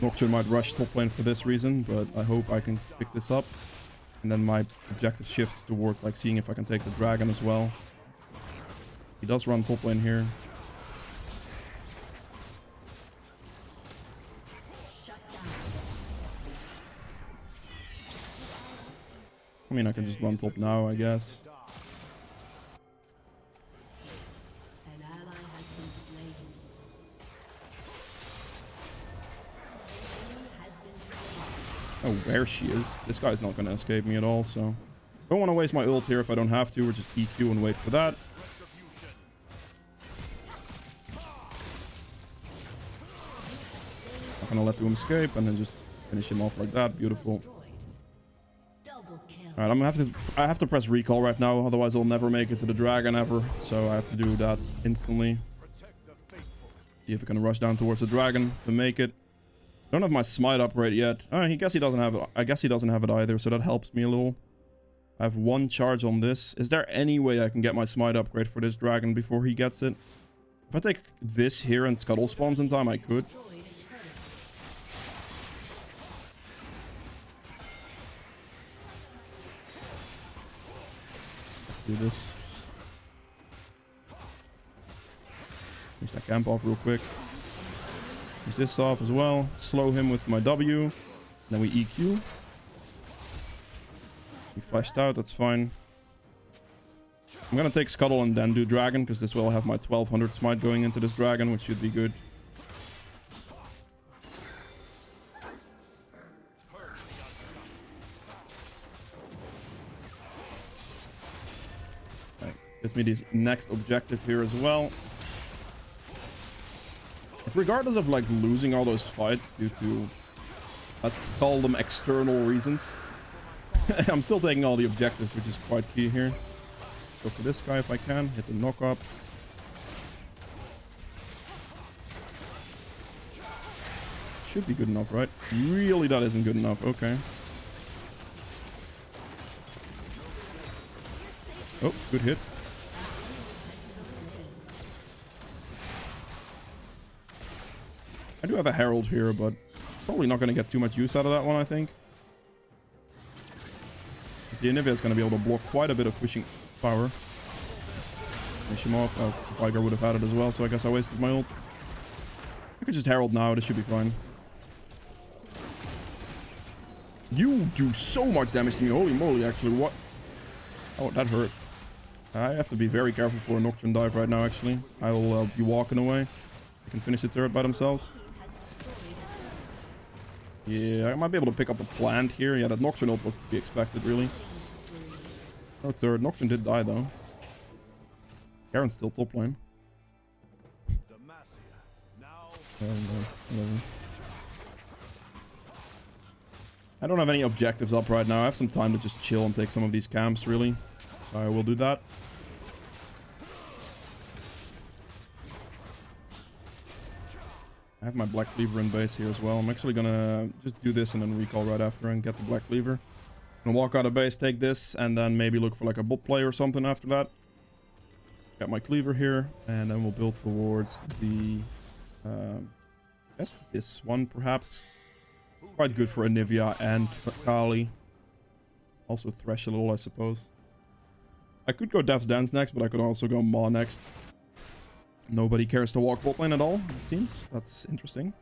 Nocturne might rush top lane for this reason, but I hope I can pick this up. And then my objective shifts towards like seeing if I can take the dragon as well. He does run top lane here. I mean, I can just run top now, I guess. An ally has been slain. Oh, where she is. This guy's not going to escape me at all, so... don't want to waste my ult here if I don't have to, or just EQ and wait for that. Not gonna let him escape and then just finish him off like that. Beautiful. Double kill. All right, I have to press recall right now, otherwise I'll never make it to the dragon ever. So I have to do that instantly. See if I can rush down towards the dragon to make it. Don't have my smite upgrade yet. I guess he doesn't have it. I guess he doesn't have it either, so that helps me a little. I have 1 charge on this. Is there any way I can get my smite upgrade for this dragon before he gets it? If I take this here and scuttle spawns in time, I could. Do this. Finish that camp off real quick. Use this off as well. Slow him with my W. Then we EQ. He flashed out, that's fine. I'm gonna take Scuttle and then do Dragon, because this will have my 1200 smite going into this Dragon, which should be good. Right. Gives me this next objective here as well. Regardless of like losing all those fights due to, let's call them external reasons, I'm still taking all the objectives, which is quite key here. Go for this guy if I can. Hit the knock up. Should be good enough, right? Really, that isn't good enough. Okay. Oh, good hit. I do have a Herald here, but probably not going to get too much use out of that one, I think. The Anivia is going to be able to block quite a bit of pushing power. Finish him off. Oh, Viger would have had it as well, so I guess I wasted my ult. I could just Herald now. This should be fine. You do so much damage to me. Holy moly, actually. What? Oh, that hurt. I have to be very careful for a Nocturne dive right now, actually. I will be walking away. They can finish the turret by themselves. Yeah, I might be able to pick up a plant here. Yeah, that Nocturne ult was to be expected, really. No turret. Nocturne did die, though. Karen's still top lane. I don't have any objectives up right now. I have some time to just chill and take some of these camps, really. So I will do that. I have my Black Cleaver in base here as well. I'm actually gonna just do this and then recall right after and get the Black Cleaver. I'm gonna walk out of base, take this, and then maybe look for like a bot play or something after that. Got my Cleaver here, and then we'll build towards the... I guess this one, perhaps. Quite good for Anivia and Kali. Also Thresh a little, I suppose. I could go Death's Dance next, but I could also go Maw next. Nobody cares to walk bot lane at all, it seems. That's interesting.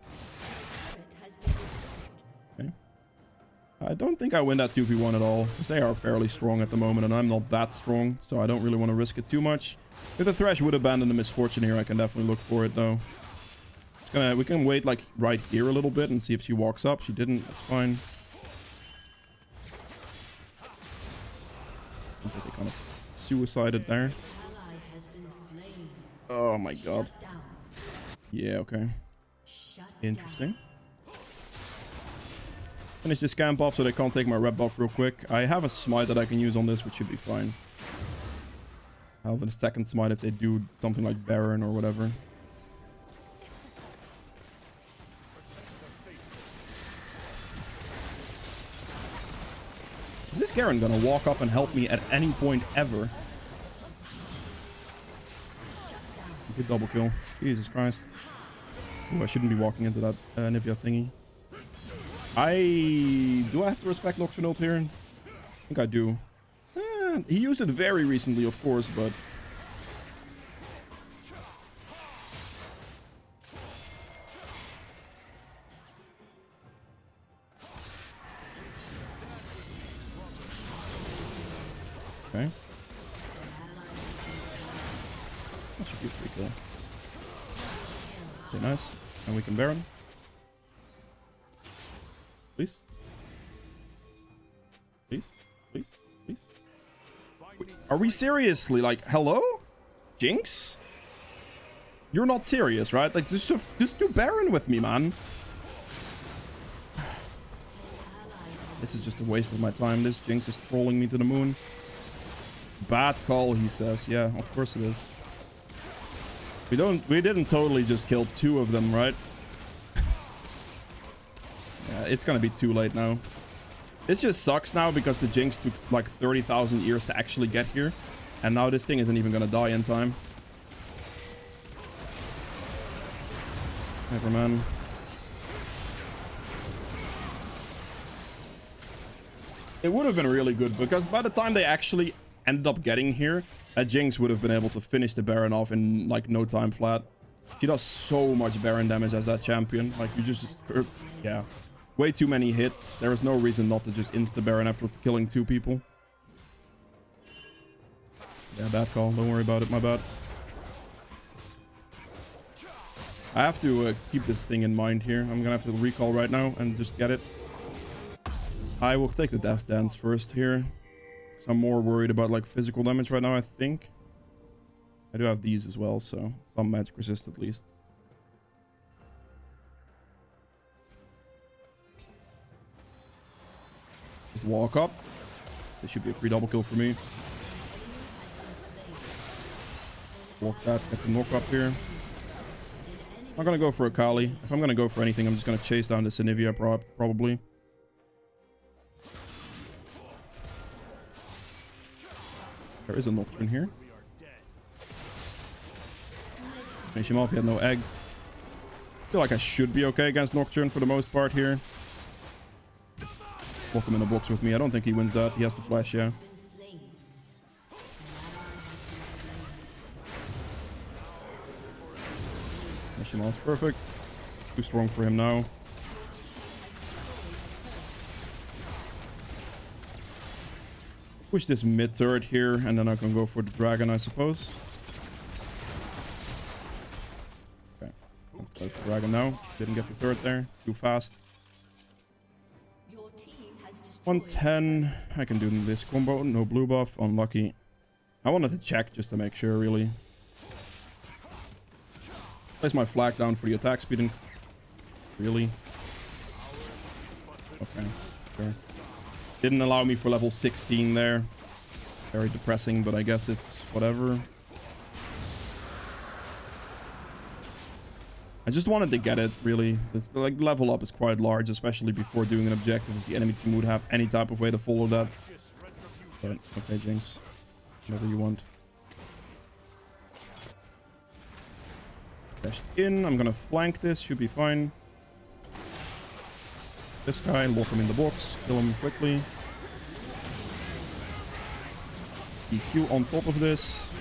Okay. I don't think I win that 2v1 at all, because they are fairly strong at the moment, and I'm not that strong, so I don't really want to risk it too much. If the Thresh would abandon the Misfortune here, I can definitely look for it, though. We can wait, like, right here a little bit and see if she walks up. She didn't. That's fine. Seems like they kind of suicided there. Oh my god. Yeah, okay. Interesting. Finish this camp off so they can't take my rep buff real quick. I have a smite that I can use on this, which should be fine. I'll have a second smite if they do something like Baron or whatever. Is this Garen gonna walk up and help me at any point ever? Good double kill. Jesus Christ. Ooh, I shouldn't be walking into that Nivea thingy. Do I have to respect Nocturne ult here? I think I do. He used it very recently, of course, but... Okay. That should be a free kill. Okay, nice. And we can Baron. Please. Please. Please. Please. Wait, are we seriously like, hello? Jinx? You're not serious, right? Like, just do Baron with me, man. This is just a waste of my time. This Jinx is trolling me to the moon. Bad call, he says. Yeah, of course it is. We didn't totally just kill 2 of them, right? Yeah, it's gonna be too late now. This just sucks now because the Jinx took like 30,000 years to actually get here. And now this thing isn't even gonna die in time. Never mind. It would have been really good because by the time they actually ended up getting here, that Jinx would have been able to finish the Baron off in like no time flat. She does so much Baron damage as that champion. Like you just yeah. Way too many hits. There is no reason not to just insta Baron after killing 2 people. Yeah, bad call. Don't worry about it. My bad. I have to keep this thing in mind here. I'm gonna have to recall right now and just get it. I will take the Death Dance first here. So I'm more worried about like physical damage right now, I think. I do have these as well, so some magic resist at least. Just walk up. This should be a free double kill for me. Walk that, get the knock up here. I'm not gonna go for a Kali. If I'm gonna go for anything, I'm just gonna chase down the Sinivia probably. There is a Nocturne here. Finish him off, he had no egg. I feel like I should be okay against Nocturne for the most part here. Walk him in the box with me. I don't think he wins that. He has to flash, yeah. Finish him off, perfect. Too strong for him now. Push this mid turret here, and then I can go for the dragon, I suppose. Okay, let's go for the dragon now. Didn't get the turret there. Too fast. 110. I can do this combo. No blue buff. Unlucky. I wanted to check just to make sure, really. Place my flag down for the attack speed. And really? Okay. Sure. Didn't allow me for level 16 there. Very depressing, but I guess it's whatever. I just wanted to get it, really. This, like, level up is quite large, especially before doing an objective. If the enemy team would have any type of way to follow that. But, okay, Jinx. Whatever you want. Dashed in. I'm gonna flank this. Should be fine. This guy, lock him in the box. Kill him quickly. EQ on top of this.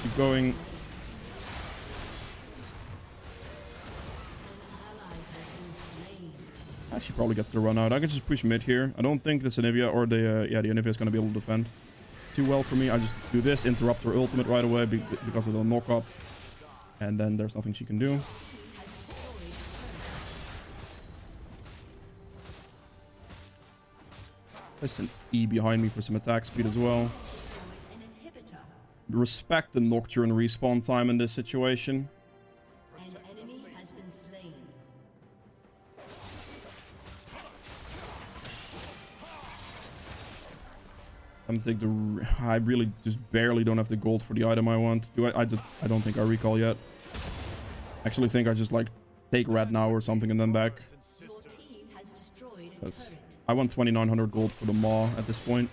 Keep going. She probably gets the run out. I can just push mid here. I don't think the Sinivia or the the Anivia is going to be able to defend too well for me. I just do this, interrupt her ultimate right away because of the knock up, and then there's nothing she can do. There's an E behind me for some attack speed as well. Respect the Nocturne respawn time in this situation. I really just barely don't have the gold for the item I want. I don't think I recall yet. Actually think I just like take red now or something and then back. Because I want 2900 gold for the Maw at this point.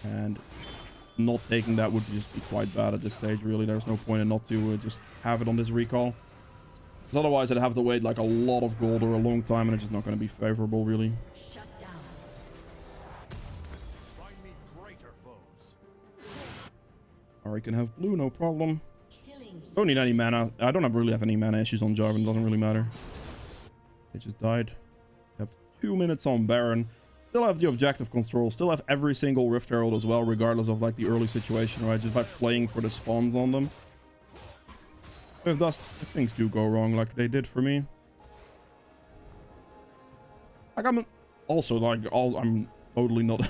And not taking that would just be quite bad at this stage, really. There's no point in not to just have it on this recall. Because otherwise I'd have to wait like a lot of gold or a long time and it's just not going to be favorable, really. Or can have blue, no problem. Don't need any mana. I don't really have any mana issues on Jarvan. Doesn't really matter. They just died. Have 2 minutes on Baron. Still have the objective control. Still have every single Rift Herald as well, regardless of like the early situation, right? Just by playing for the spawns on them. If things do go wrong, like they did for me. Like I'm totally not.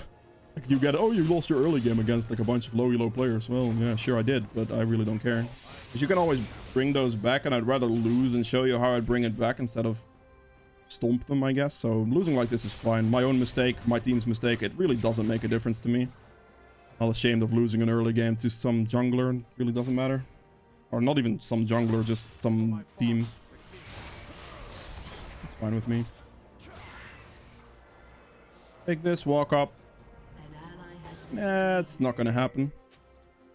You get, oh, you lost your early game against like a bunch of low elo players. Well, yeah, sure I did, but I really don't care. Because you can always bring those back, and I'd rather lose and show you how I'd bring it back instead of stomp them, I guess. So losing like this is fine. My own mistake, my team's mistake. It really doesn't make a difference to me. Not ashamed of losing an early game to some jungler. It really doesn't matter. Or not even some jungler, just some team. It's fine with me. Take this, walk up. It's not gonna happen.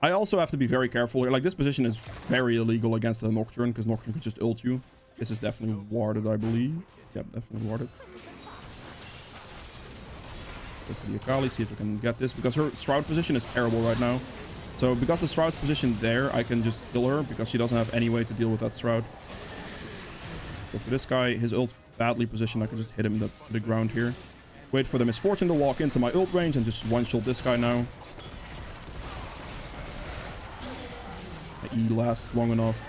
I also have to be very careful here. Like, this position is very illegal against the Nocturne, because Nocturne could just ult you. This is definitely warded, I believe. Yep, definitely warded. Go for the Akali, see if we can get this, because her Shroud position is terrible right now. So because the Shroud's position there, I can just kill her, because she doesn't have any way to deal with that Shroud. So for this guy, his ult's badly positioned. I can just hit him to the ground here. Wait for the Misfortune to walk into my ult range and just one-shot this guy now. My E lasts long enough.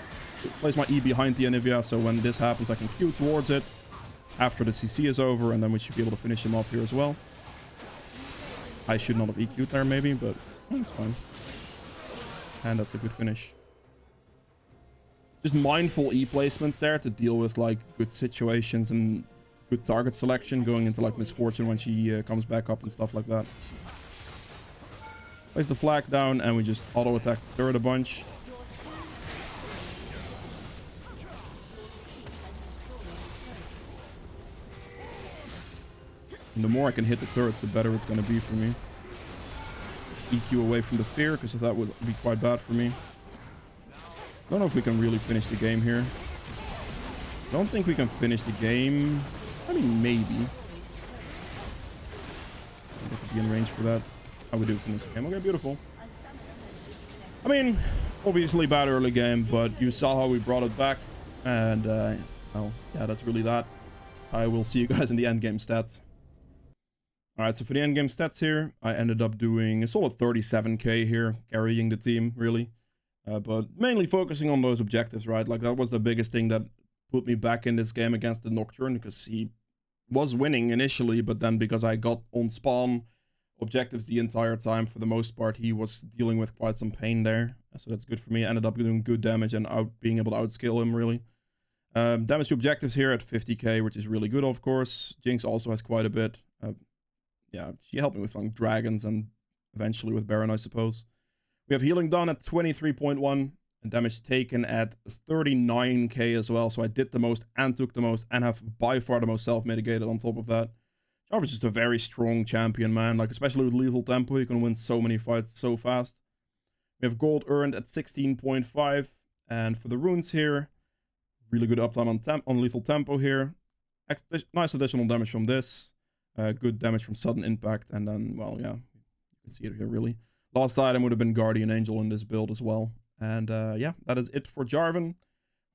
Place my E behind the Anivia, so when this happens, I can Q towards it after the CC is over, and then we should be able to finish him off here as well. I should not have EQ'd there, maybe, but it's fine. And that's a good finish. Just mindful E placements there to deal with, like, good situations and good target selection going into, like, Misfortune when she comes back up and stuff like that. Place the flag down, and we just auto-attack the turret a bunch. And the more I can hit the turrets, the better it's going to be for me. EQ away from the fear, because that would be quite bad for me. Don't know if we can really finish the game here. Don't think we can finish the game. I mean, maybe. I think be in range for that. How we do finish the game. Okay, beautiful. I mean, obviously bad early game, but you saw how we brought it back. And, well, yeah, that's really that. I will see you guys in the endgame stats. Alright, so for the endgame stats here, I ended up doing a solid 37k here, carrying the team, really. But mainly focusing on those objectives, right? Like, that was the biggest thing that put me back in this game against the Nocturne, because he was winning initially, but then because I got on spawn objectives the entire time, for the most part, he was dealing with quite some pain there. So that's good for me. I ended up doing good damage and being able to outscale him, really. Damage to objectives here at 50k, which is really good, of course. Jinx also has quite a bit. Yeah, she helped me with like dragons and eventually with Baron, I suppose. We have healing done at 23.1 and damage taken at 39k as well. So I did the most and took the most and have by far the most self-mitigated on top of that. Jarvan is just a very strong champion, man. Like, especially with lethal tempo, you can win so many fights so fast. We have gold earned at 16.5. And for the runes here, really good uptime on lethal tempo here. Nice additional damage from this. Good damage from sudden impact, and then, well, yeah, you can see it here, really. Last item would have been Guardian Angel in this build as well. And, yeah, that is it for Jarvan.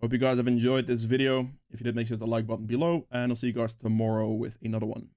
Hope you guys have enjoyed this video. If you did, make sure to hit the like button below, and I'll see you guys tomorrow with another one.